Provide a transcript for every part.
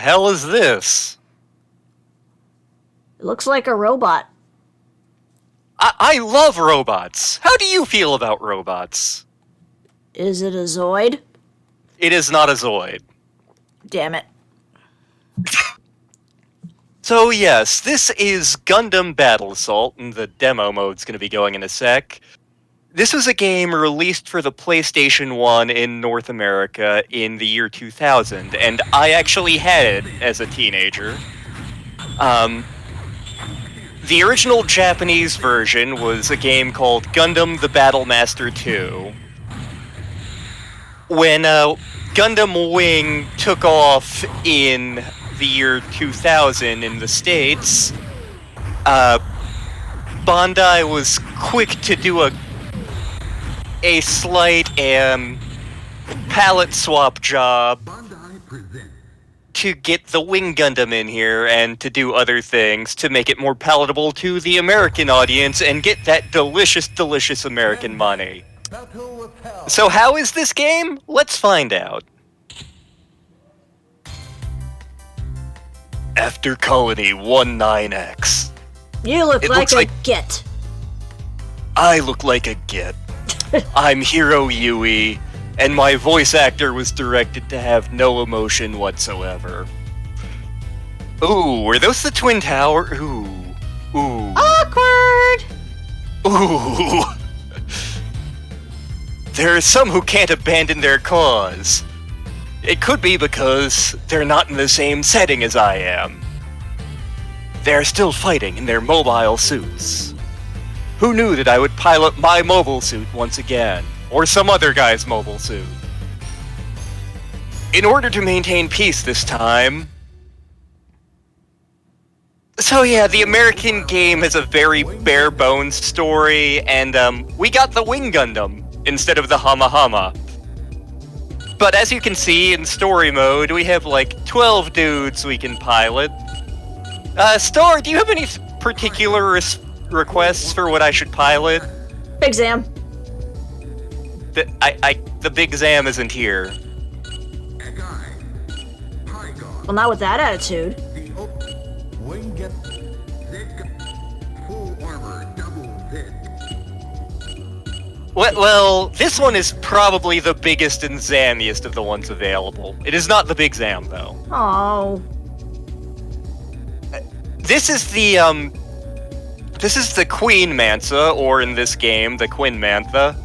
hell is this? It looks like a robot. I love robots. How do you feel about robots? Is it a Zoid? It is not a Zoid. Damn it. So yes, this is Gundam Battle Assault, and the demo mode's going to be going in a sec. This was a game released for the PlayStation 1 in North America in the year 2000, and I actually had it as a teenager. The original Japanese version was a game called Gundam the Battle Master 2. When Gundam Wing took off in the year 2000 in the States, Bandai was quick to do a slight palette swap job to get the Wing Gundam in here and to do other things to make it more palatable to the American audience and get that delicious, delicious American money. So how is this game? Let's find out. After Colony 19X. You look like a Git. I look like a Git. I'm Hiro Yui, and my voice actor was directed to have no emotion whatsoever. Ooh, were those the Twin Tower? Ooh. Awkward! Ooh. There are some who can't abandon their cause. It could be because they're not in the same setting as I am. They're still fighting in their mobile suits. Who knew that I would pilot my mobile suit once again? Or some other guy's mobile suit? In order to maintain peace this time... So yeah, the American game has a very bare-bones story, and we got the Wing Gundam instead of the Hama Hama. But as you can see, in story mode, we have like 12 dudes we can pilot. Star, do you have any particular requests for what I should pilot? Big Zam. The Big Zam isn't here. Well, not with that attitude. Well, this one is probably the biggest and zammiest of the ones available. It is not the Big Zam, though. Oh. This is the Queen Mantha, or in this game, the Quinn Mantha.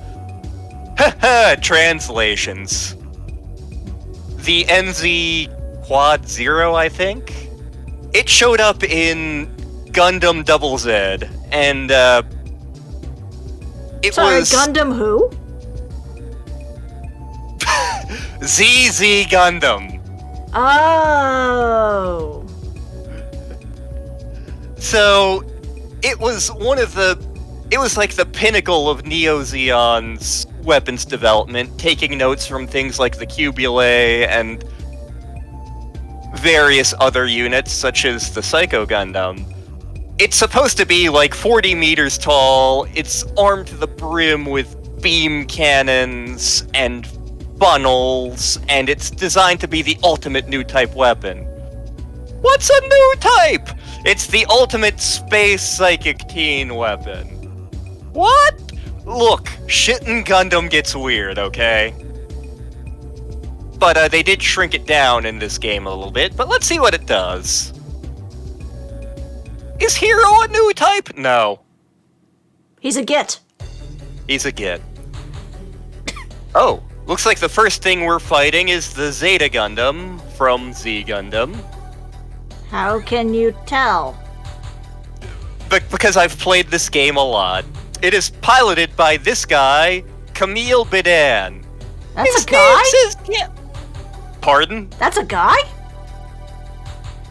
Haha, translations. The NZ Quad Zero, I think? It showed up in Gundam Double Z, and, Sorry, Gundam who? ZZ Gundam. Oh. So, it was it was like the pinnacle of Neo Zeon's weapons development, taking notes from things like the Cubulae and various other units, such as the Psycho Gundam. It's supposed to be like 40 meters tall, it's armed to the brim with beam cannons and funnels, and it's designed to be the ultimate new type weapon. What's a new type? It's the ultimate space psychic teen weapon. What? Look, shit in Gundam gets weird, okay? But they did shrink it down in this game a little bit, but let's see what it does. Is Hero a new type? No. He's a Git. He's a Git. Oh, looks like the first thing we're fighting is the Zeta Gundam from Z Gundam. How can you tell? Because I've played this game a lot. It is piloted by this guy, Camille Bidan. That's His a guy? Pardon? That's a guy?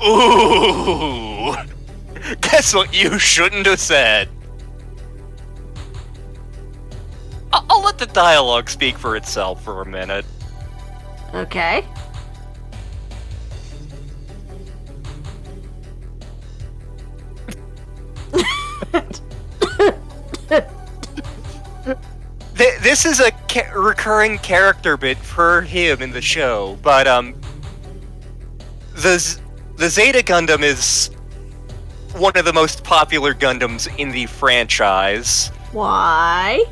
Ooh. Guess what you shouldn't have said. I'll let the dialogue speak for itself for a minute. Okay. This is a recurring character bit for him in the show, but the Zeta Gundam is one of the most popular Gundams in the franchise. Why?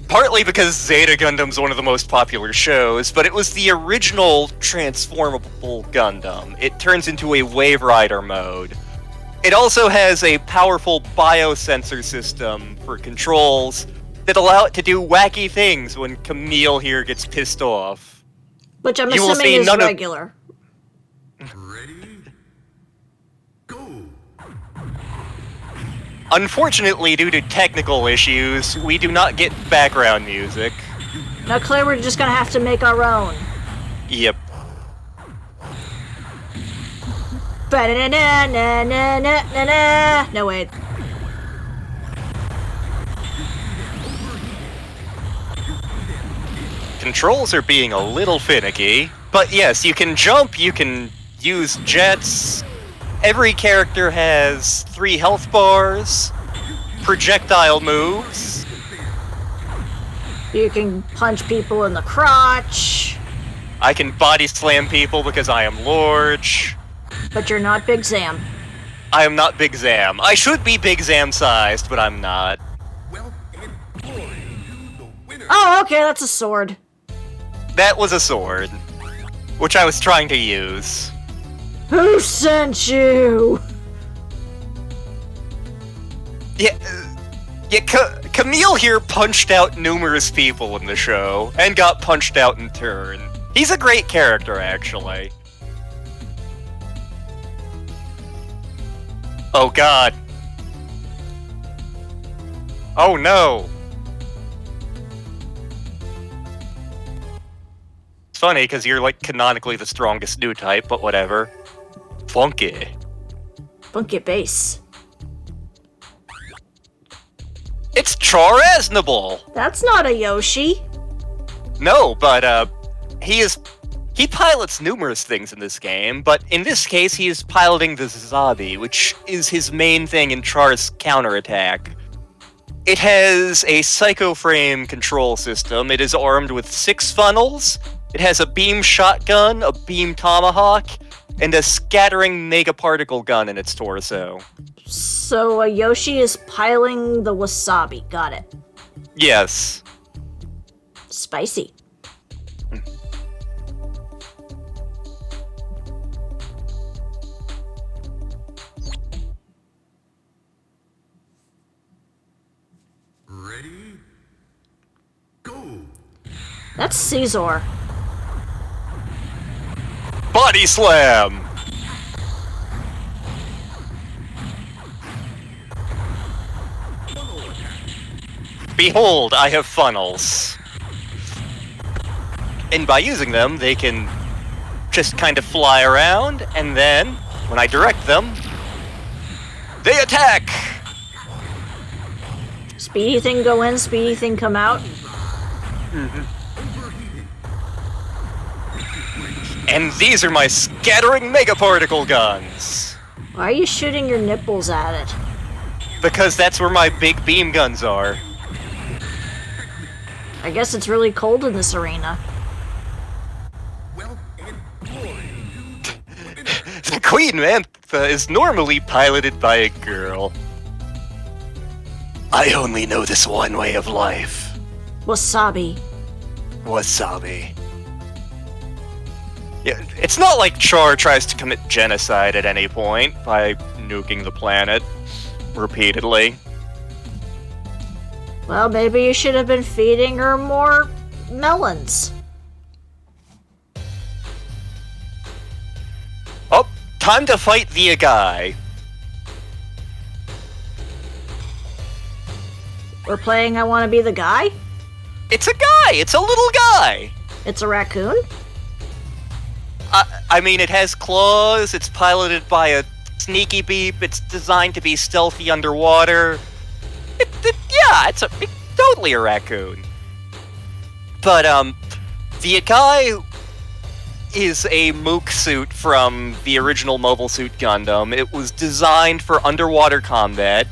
Partly because Zeta Gundam's one of the most popular shows, but it was the original transformable Gundam. It turns into a Wave Rider mode. It also has a powerful biosensor system for controls that allow it to do wacky things when Camille here gets pissed off. Which I'm You will assuming see is none of- regular. Ready? Go! Unfortunately, due to technical issues, we do not get background music. Now, Claire, we're just gonna have to make our own. Yep. Ba-da-da-da-na-na-na-na-na. No, wait. Controls are being a little finicky, but yes, you can jump, you can use jets. Every character has 3 health bars, projectile moves. You can punch people in the crotch, I can body slam people because I am large. but you're not Big Zam. I am not Big Zam. I should be Big Zam sized, but I'm not. Well, and boy, you the winner. Oh, okay, that's a sword. That was a sword, which I was trying to use. Who sent you? Yeah, Camille here punched out numerous people in the show, and got punched out in turn. He's a great character, actually. Oh god. Oh no. It's funny, because you're, like, canonically the strongest new type, but whatever. Funky. Funky bass. It's Char Aznable! That's not a Yoshi. No, but, he pilots numerous things in this game, but in this case he is piloting the Zabi, which is his main thing in Char's counterattack. It has a Psycho Frame control system, it is armed with 6 funnels, it has a beam shotgun, a beam tomahawk, and a scattering mega particle gun in its torso. So a Yoshi is piling the wasabi. Got it. Yes. Spicy. Ready? Go! That's Caesar. Body slam! Behold, I have funnels. And by using them, they can just kind of fly around, and then, when I direct them, they attack! Speedy thing go in, speedy thing come out. And these are my scattering mega particle guns! Why are you shooting your nipples at it? Because that's where my big beam guns are. I guess it's really cold in this arena. Well, and boy, you the winner. The Queen Mantha is normally piloted by a girl. I only know this one way of life. Wasabi. Wasabi. Yeah, it's not like Char tries to commit genocide at any point by nuking the planet repeatedly. Well, maybe you should have been feeding her more melons. Oh, time to fight the guy. We're playing I Want to Be the Guy? It's a guy! It's a little guy! It's a raccoon? I mean, it has claws, it's piloted by a sneaky beep, it's designed to be stealthy underwater. Yeah, it's totally a raccoon. But, the guy is a Mook suit from the original Mobile Suit Gundam. It was designed for underwater combat.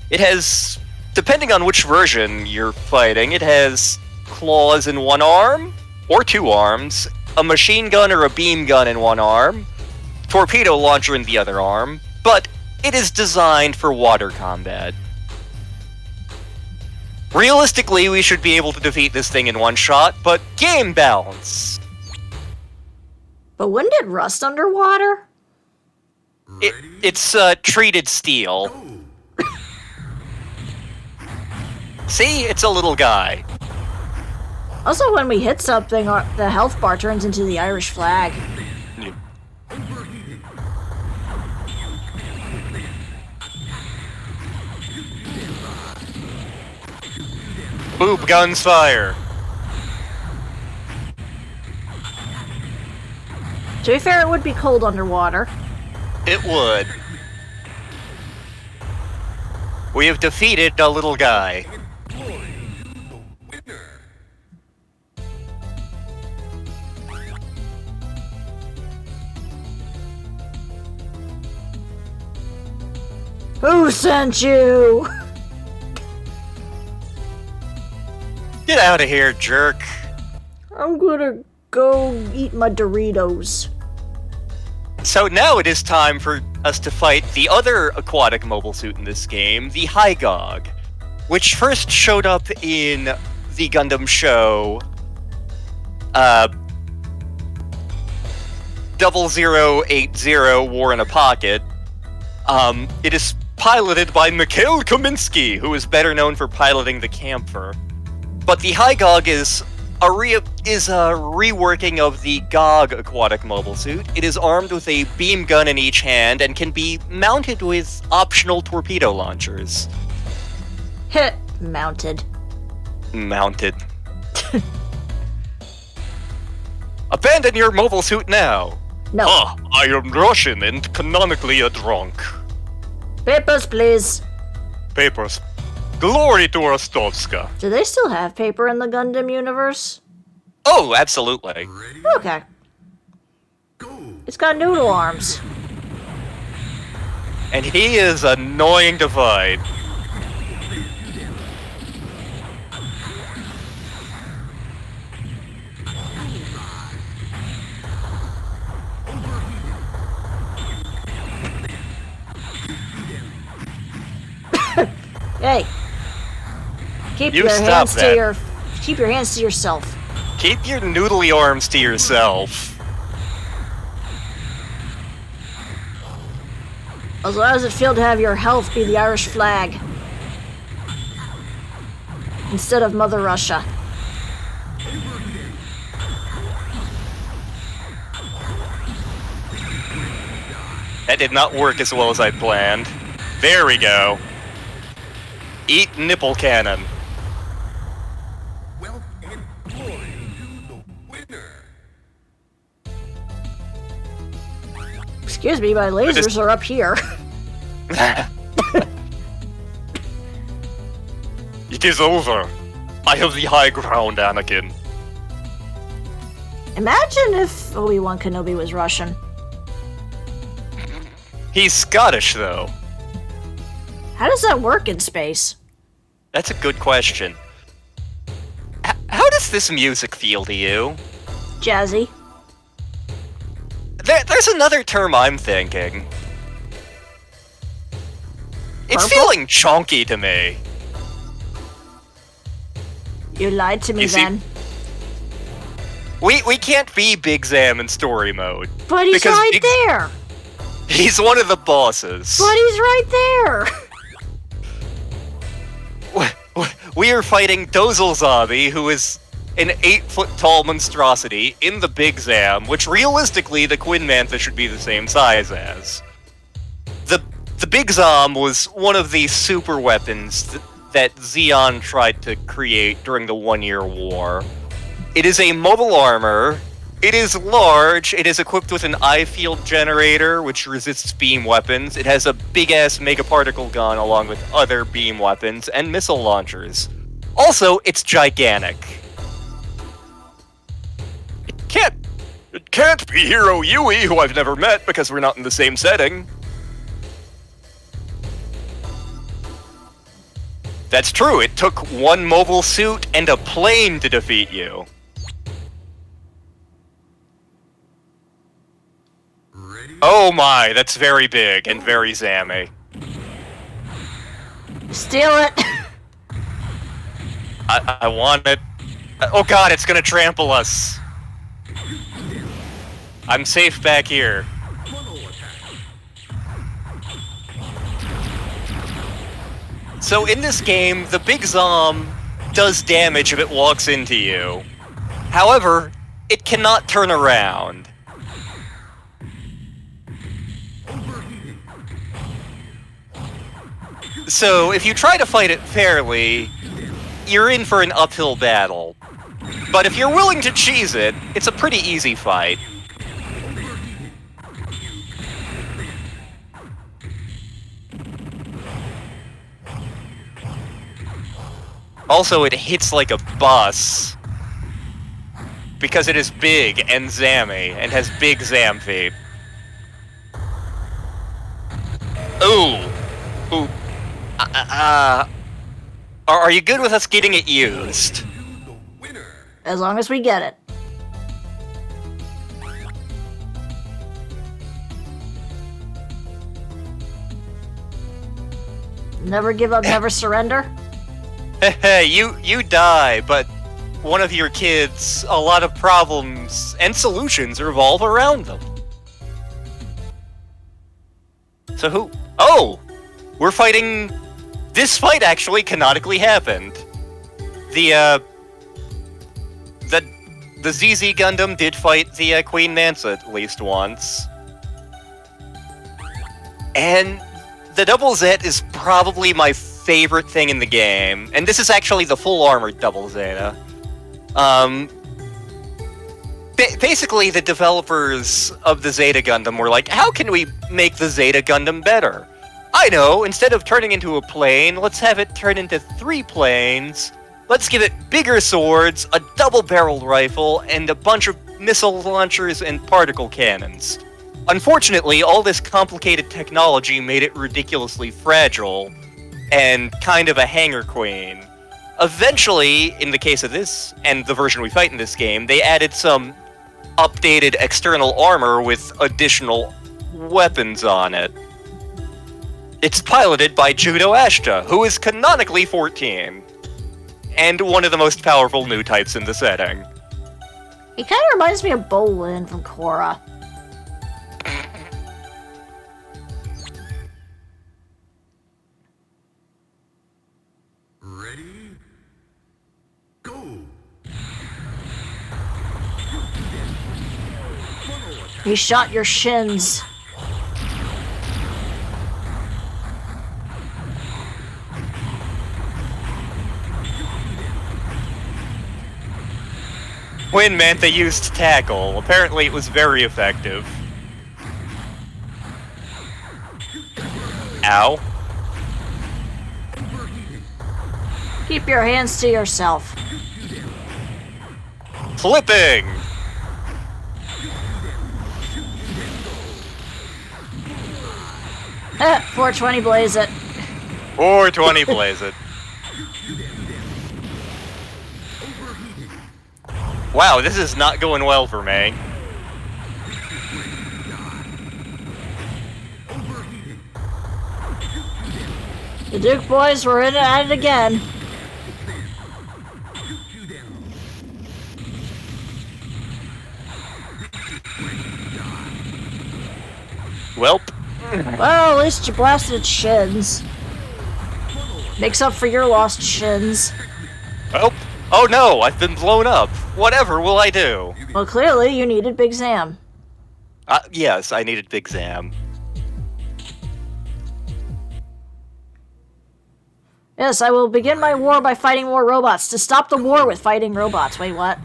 It has, depending on which version you're fighting, it has claws in one arm, or 2 arms, a machine gun or a beam gun in one arm, torpedo launcher in the other arm, but it is designed for water combat. Realistically, we should be able to defeat this thing in one shot, but game balance. But wouldn't it rust underwater? It's treated steel. Go. See, it's a little guy. Also, when we hit something, the health bar turns into the Irish flag. Boob guns fire. To be fair, it would be cold underwater. It would. We have defeated a little guy. Who sent you? Get out of here, jerk. I'm gonna go eat my Doritos. So now it is time for us to fight the other aquatic mobile suit in this game, the Hygog, which first showed up in the Gundam show 0080 War in a Pocket. It is piloted by Mikhail Kaminsky, who is better known for piloting the Camphor. But the Hygog is a reworking of the GOG aquatic mobile suit. It is armed with a beam gun in each hand and can be mounted with optional torpedo launchers. Hit. Mounted. Mounted. Abandon your mobile suit now! No. Ah, I am Russian and canonically a drunk. Papers, please. Papers. Glory to Rostovska. Do they still have paper in the Gundam universe? Oh, absolutely. Ready? Okay. Go. It's got noodle arms. And he is annoying to fight. Hey. Keep You your stop hands that. to your keep your hands to yourself. Keep your noodly arms to yourself. As long as it feel to have your health be the Irish flag. Instead of Mother Russia. That did not work as well as I planned. There we go. Eat nipple cannon. Wealth and glory to the winner. Excuse me, my lasers are up here. It is over. I have the high ground, Anakin. Imagine if Obi-Wan Kenobi was Russian. He's Scottish, though. How does that work in space? That's a good question. How does this music feel to you? Jazzy. There's another term I'm thinking. It's Purple? feeling chonky to me. You lied to me You see- then. We can't be Big Zam in story mode. But he's because right Big- there! He's one of the bosses. But he's right there! We are fighting Dozel Zombie, who is an 8-foot-tall monstrosity in the Big Zam, which realistically the Quinn Mantha should be the same size as. The Big Zom was one of the super weapons that Zeon tried to create during the One-Year War. It is a mobile armor. It is large. It is equipped with an eye field generator, which resists beam weapons. It has a big-ass megaparticle gun along with other beam weapons and missile launchers. Also, it's gigantic. It can't be Hero Yui, who I've never met because we're not in the same setting. That's true. It took one mobile suit and a plane to defeat you. Oh my, that's very big and very zammy. Steal it! I want it. Oh god, it's gonna trample us. I'm safe back here. So in this game, the big Zom does damage if it walks into you. However, it cannot turn around. So if you try to fight it fairly, you're in for an uphill battle. But if you're willing to cheese it, it's a pretty easy fight. Also, it hits like a bus. Because it is big and zammy, and has big zam feet. Ooh. Ooh. Are you good with us getting it used? As long as we get it. Never give up, never surrender. Hey, you die, but one of your kids, a lot of problems and solutions revolve around them. So who? Oh! We're fighting... This fight actually canonically happened. The ZZ Gundam did fight the Queen Mansa at least once. And the Double Zeta is probably my favorite thing in the game. And this is actually the full armored Double Zeta. Basically, the developers of the Zeta Gundam were like, how can we make the Zeta Gundam better? I know, instead of turning into a plane, let's have it turn into 3 planes. Let's give it bigger swords, a double-barreled rifle, and a bunch of missile launchers and particle cannons. Unfortunately, all this complicated technology made it ridiculously fragile, and kind of a hanger queen. Eventually, in the case of this, and the version we fight in this game, they added some updated external armor with additional weapons on it. It's piloted by Judo Ashta, who is canonically 14, and one of the most powerful new types in the setting. He kind of reminds me of Bolin from Korra. Ready? Go! He shot your shins. When Mantha used tackle, apparently it was very effective. Ow. Keep your hands to yourself. Flipping! 420 blaze it. 420 blaze it. Wow, this is not going well for me. The Duke boys were in it at it again. Welp. Well, at least you blasted its shins. Makes up for your lost shins. Welp. Oh no, I've been blown up. Whatever will I do? Well, clearly you needed Big Zam. Yes, I needed Big Zam. Yes, I will begin my war by fighting more robots. To stop the war with fighting robots. Wait, what?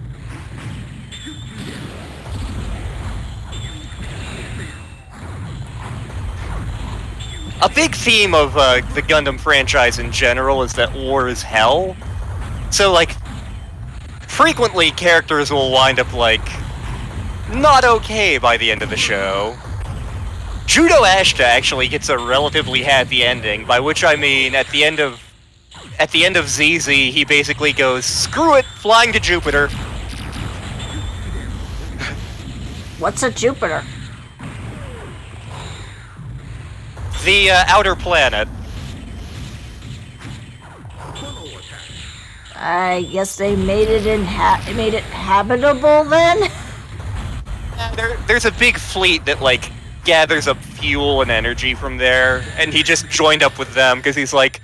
A big theme of the Gundam franchise in general is that war is hell. So, like, frequently characters will wind up, like, not okay by the end of the show. Judo Ashta actually gets a relatively happy ending, by which I mean at the end of ZZ, he basically goes, screw it, flying to Jupiter. What's a Jupiter? The outer planet. Funnel attack. I guess they made it habitable then? There's a big fleet that, like, gathers up fuel and energy from there, and he just joined up with them because he's like,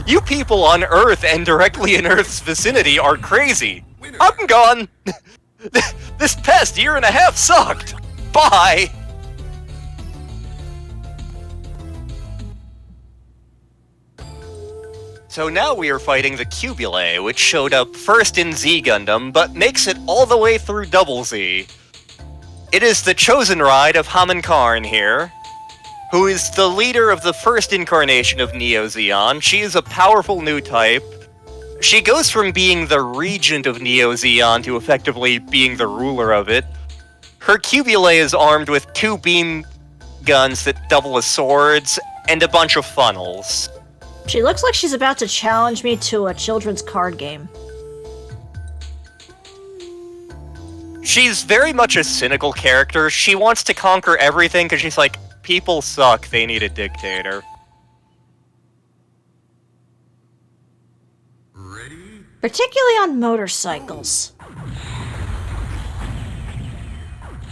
you people on Earth and directly in Earth's vicinity are crazy. I'm gone. This past year and a half sucked. Bye. So now we are fighting the Cubulae, which showed up first in Z Gundam, but makes it all the way through Double Z. It is the chosen ride of Haman Karn here, who is the leader of the first incarnation of Neo Zeon. She is a powerful new type. She goes from being the regent of Neo Zeon to effectively being the ruler of it. Her Cubulae is armed with 2 beam guns that double as swords, and a bunch of funnels. She looks like she's about to challenge me to a children's card game. She's very much a cynical character. She wants to conquer everything because she's like, people suck, they need a dictator. Ready? Particularly on motorcycles.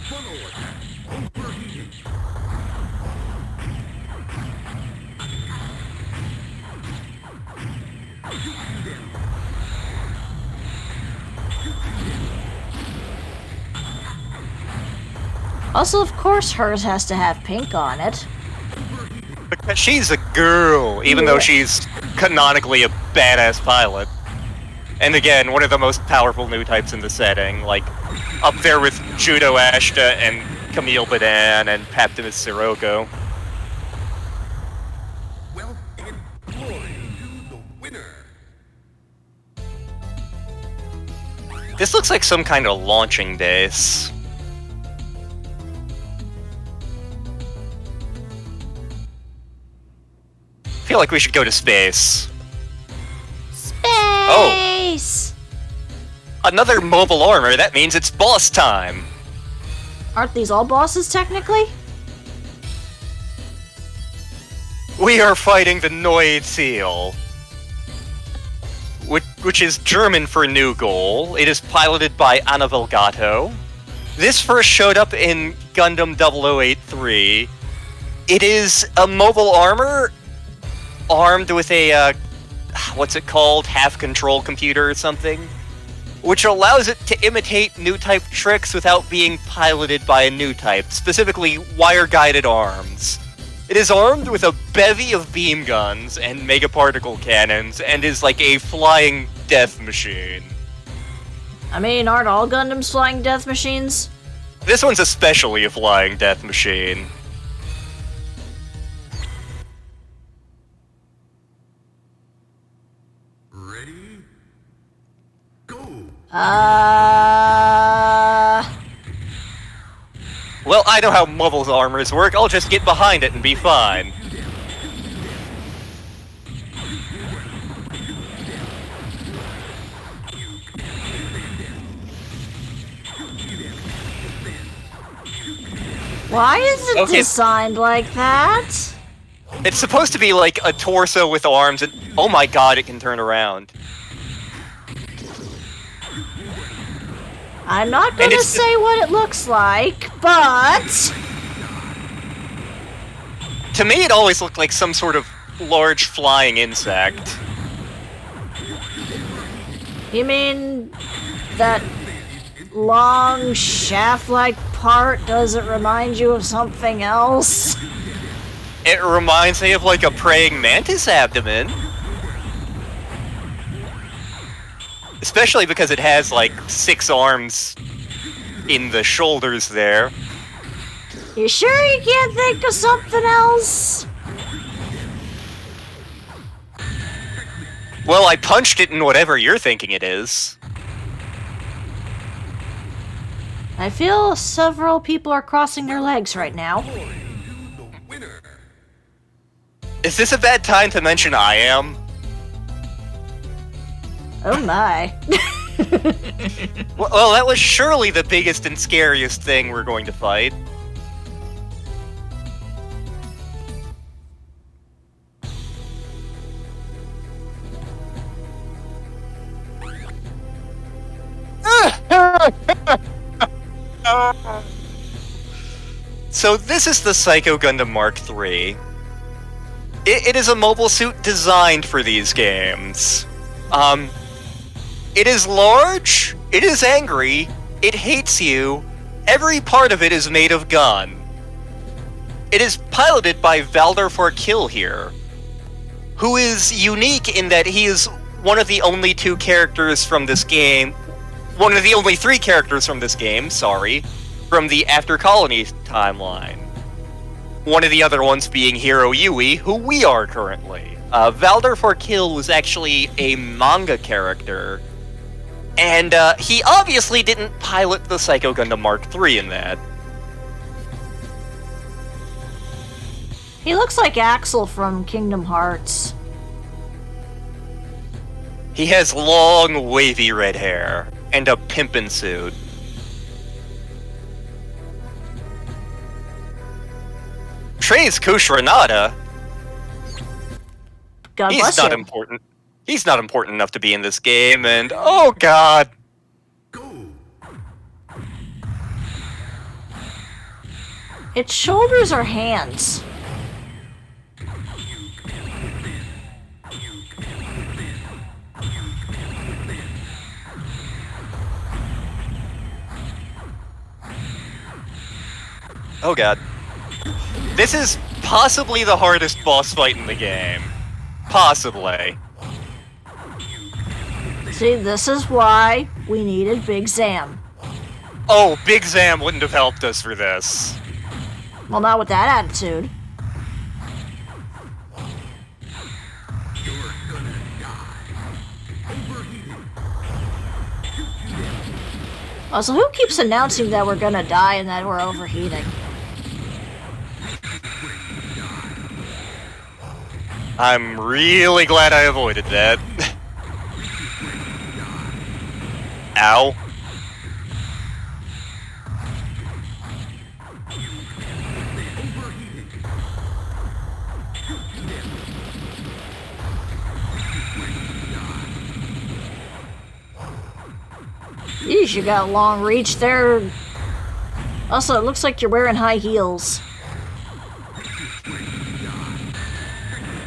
Funnel attack. Overheating. Also, of course, hers has to have pink on it. Because she's a girl, even though she's canonically a badass pilot. And again, one of the most powerful new types in the setting, like, up there with Judo Ashta and Camille Badan and Paptimus Sirocco. Wealth and glory to the winner. This looks like some kind of launching base. I feel like we should go to space. Space! Another mobile armor, that means it's boss time! Aren't these all bosses, technically? We are fighting the Neue Ziel, which is German for new goal. It is piloted by Anna Velgato. This first showed up in Gundam 0083. It is a mobile armor armed with a, what's it called? Half-control computer or something? Which allows it to imitate new type tricks without being piloted by a new type, specifically wire-guided arms. It is armed with a bevy of beam guns and megaparticle cannons, and is like a flying death machine. I mean, aren't all Gundams flying death machines? This one's especially a flying death machine. Ready? Go! Well, I know how mobile armors work, I'll just get behind it and be fine. Why is it Okay. designed like that? It's supposed to be like a torso with arms and... oh my god, it can turn around. I'm not And gonna it's- say what it looks like, but... To me, it always looked like some sort of large flying insect. You mean that long shaft-like part doesn't remind you of something else? It reminds me of like a praying mantis abdomen. Especially because it has like 6 arms in the shoulders there. You sure you can't think of something else? Well, I punched it in whatever you're thinking it is. I feel several people are crossing their legs right now. Glory to the winner. Is this a bad time to mention I am? Oh my. Well, that was surely the biggest and scariest thing we're going to fight. So this is the Psycho Gundam Mark III. It is a mobile suit designed for these games. It is large, it is angry, it hates you, every part of it is made of gun. It is piloted by Valder for Kill here, who is unique in that he is one of the only two characters from this game, one of the only three characters from this game, sorry, from the After Colony timeline. One of the other ones being Hiro Yui, who we are currently. Valder for Kill was actually a manga character, and he obviously didn't pilot the Psycho Gundam Mark III in that. He looks like Axel from Kingdom Hearts. He has long, wavy red hair, and a pimpin' suit. Trey's Kushranada. God He's bless not you. important. He's not important enough to be in this game, and oh god. Its shoulders or hands? Oh god. This is possibly the hardest boss fight in the game. Possibly. See, this is why we needed Big Zam. Oh, Big Zam wouldn't have helped us for this. Well, not with that attitude. Also, who keeps announcing that we're gonna die and that we're overheating? I'm really glad I avoided that. Ow. Yeesh, you got long reach there. Also, it looks like you're wearing high heels.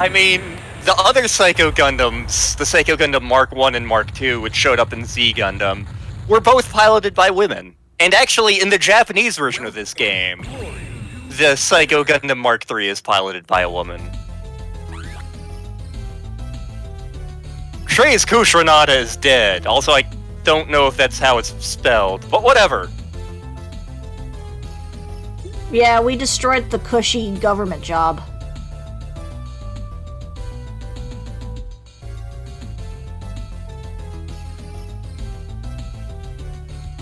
I mean, the other Psycho Gundams, the Psycho Gundam Mark I and Mark II, which showed up in Z Gundam, were both piloted by women. And actually, in the Japanese version of this game, the Psycho Gundam Mark III is piloted by a woman. Trey's Kushranada is dead. Also, I don't know if that's how it's spelled, but whatever. Yeah, we destroyed the cushy government job.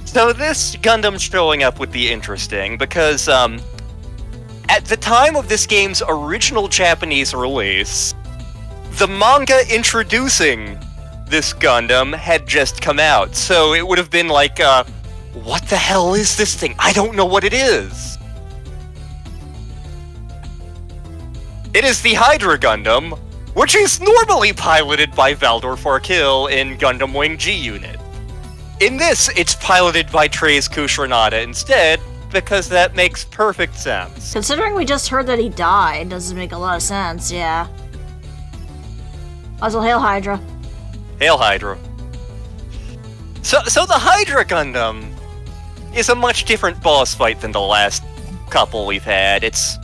So this Gundam showing up would be interesting, because at the time of this game's original Japanese release, the manga introducing this Gundam had just come out, so it would have been like, what the hell is this thing? I don't know what it is! It is the Hydra Gundam, which is normally piloted by Valdor Farkill in Gundam Wing G-Unit. In this, it's piloted by Trey's Kushranada instead, because that makes perfect sense. Considering we just heard that he died, doesn't make a lot of sense, yeah. Also, hail Hydra. Hail Hydra. So the Hydra Gundam is a much different boss fight than the last couple we've had. It's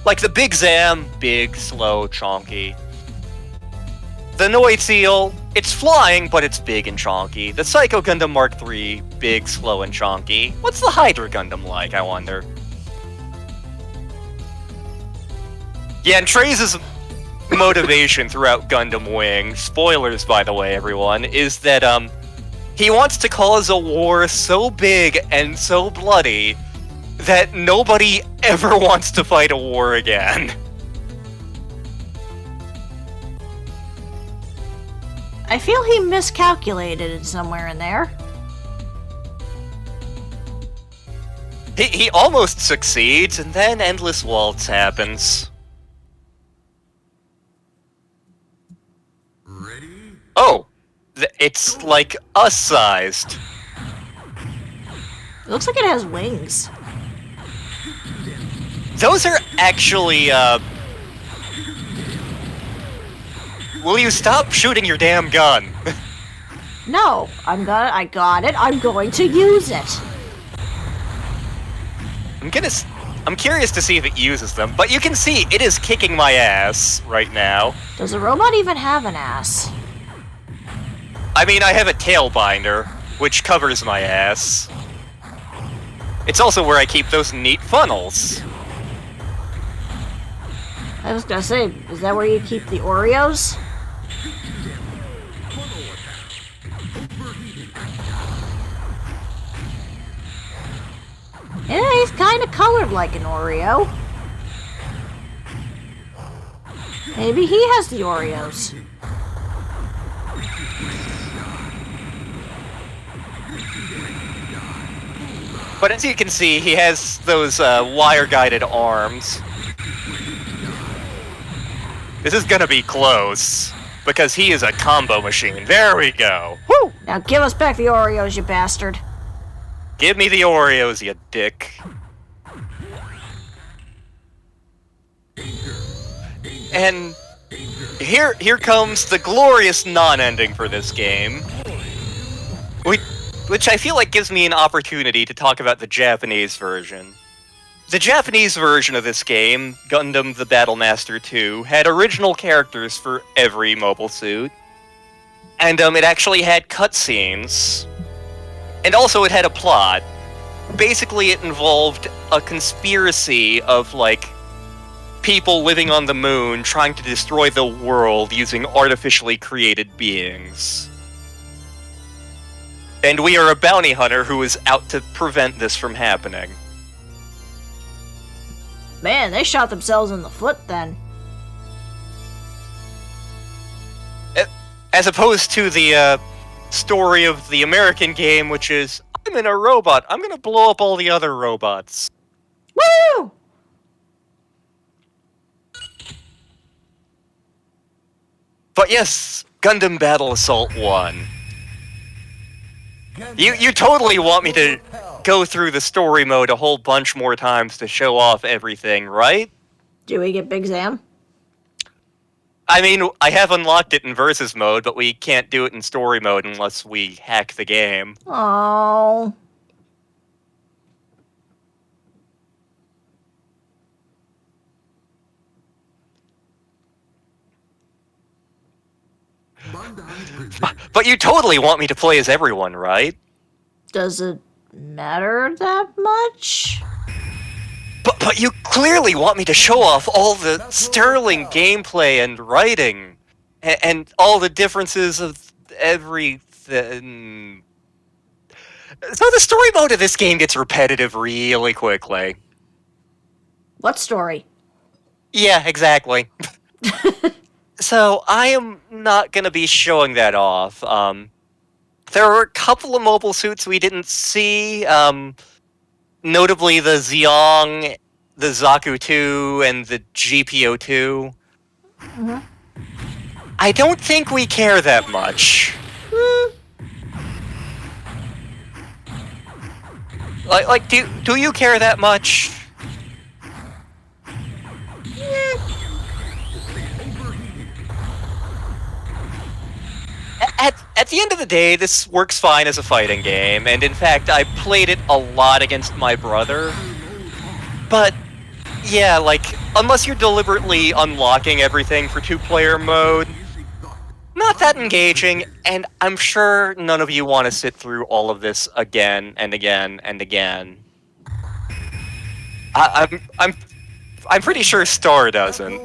like the Big Zam, big, slow, chonky. The Noid Seal, it's flying, but it's big and chonky. The Psycho Gundam Mark III, big, slow, and chonky. What's the Hydra Gundam like, I wonder? Yeah, and Trey's motivation throughout Gundam Wing, spoilers by the way, everyone, is that, he wants to cause a war so big and so bloody that nobody ever wants to fight a war again. I feel he miscalculated it somewhere in there. He almost succeeds, and then Endless Waltz happens. Ready? Oh! It's like us-sized. It looks like it has wings. Those are actually, Will you stop shooting your damn gun? No, I got it. I'm going to use it. I'm curious to see if it uses them, but you can see it is kicking my ass right now. Does the robot even have an ass? I mean, I have a tail binder, which covers my ass. It's also where I keep those neat funnels. I was gonna say, is that where you keep the Oreos? Yeah, he's kind of colored like an Oreo. Maybe he has the Oreos. But as you can see, he has those wire-guided arms. This is gonna be close, because he is a combo machine. There we go. Woo! Now give us back the Oreos, you bastard. Give me the Oreos, you dick. And here comes the glorious non-ending for this game. Which I feel like gives me an opportunity to talk about the Japanese version. The Japanese version of this game, Gundam the Battlemaster 2, had original characters for every mobile suit. And it actually had cutscenes. And also it had a plot. Basically it involved a conspiracy of, like, people living on the moon trying to destroy the world using artificially created beings. And we are a bounty hunter who is out to prevent this from happening. Man, they shot themselves in the foot then. As opposed to the story of the American game, which is, I'm in a robot, I'm gonna blow up all the other robots. Woo! But yes, Gundam Battle Assault 1. You totally want me to go through the story mode a whole bunch more times to show off everything, right? Do we get Big Zam? I mean, I have unlocked it in versus mode, but we can't do it in story mode unless we hack the game. Oh. But you totally want me to play as everyone, right? Does it matter that much? But you clearly want me to show off all the sterling gameplay and writing, and all the differences of everything. So the story mode of this game gets repetitive really quickly. What story? Yeah, exactly. So I am not going to be showing that off. There are a couple of mobile suits we didn't see, notably the Zeong, the Zaku 2, and the GPO 2. Mm-hmm. I don't think we care that much. Like, do you care that much? At the end of the day, this works fine as a fighting game, and in fact, I played it a lot against my brother. But, yeah, like, unless you're deliberately unlocking everything for two-player mode, not that engaging, and I'm sure none of you want to sit through all of this again and again and again. I'm pretty sure Star doesn't.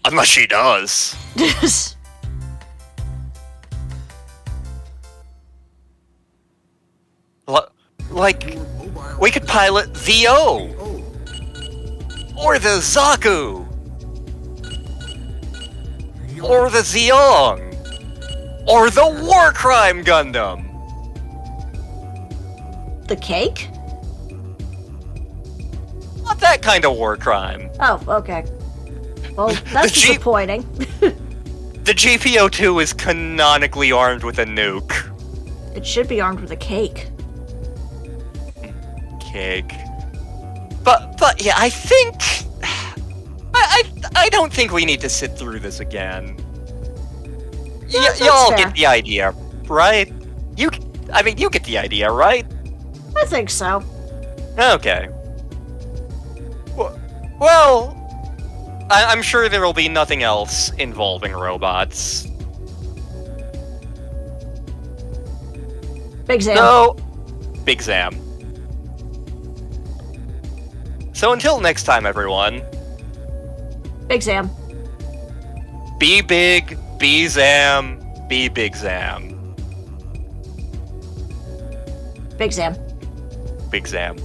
Unless she does. Like, we could pilot the O! Or the Zaku! Or the Zeong! Or the War Crime Gundam! The cake? Not that kind of war crime. Oh, okay. Well, that's disappointing. The GPO-2 is canonically armed with a nuke. It should be armed with a cake. cake. But yeah, I think I don't think we need to sit through this again. Yeah, that's y'all fair. get the idea, right? You get the idea, right? I think so. Okay. Well, I'm sure there will be nothing else involving robots. Big Zam. So, Big Zam. So until next time, everyone, Big Zam. be big, be Zam, be Big Zam. Big Zam. Big Zam.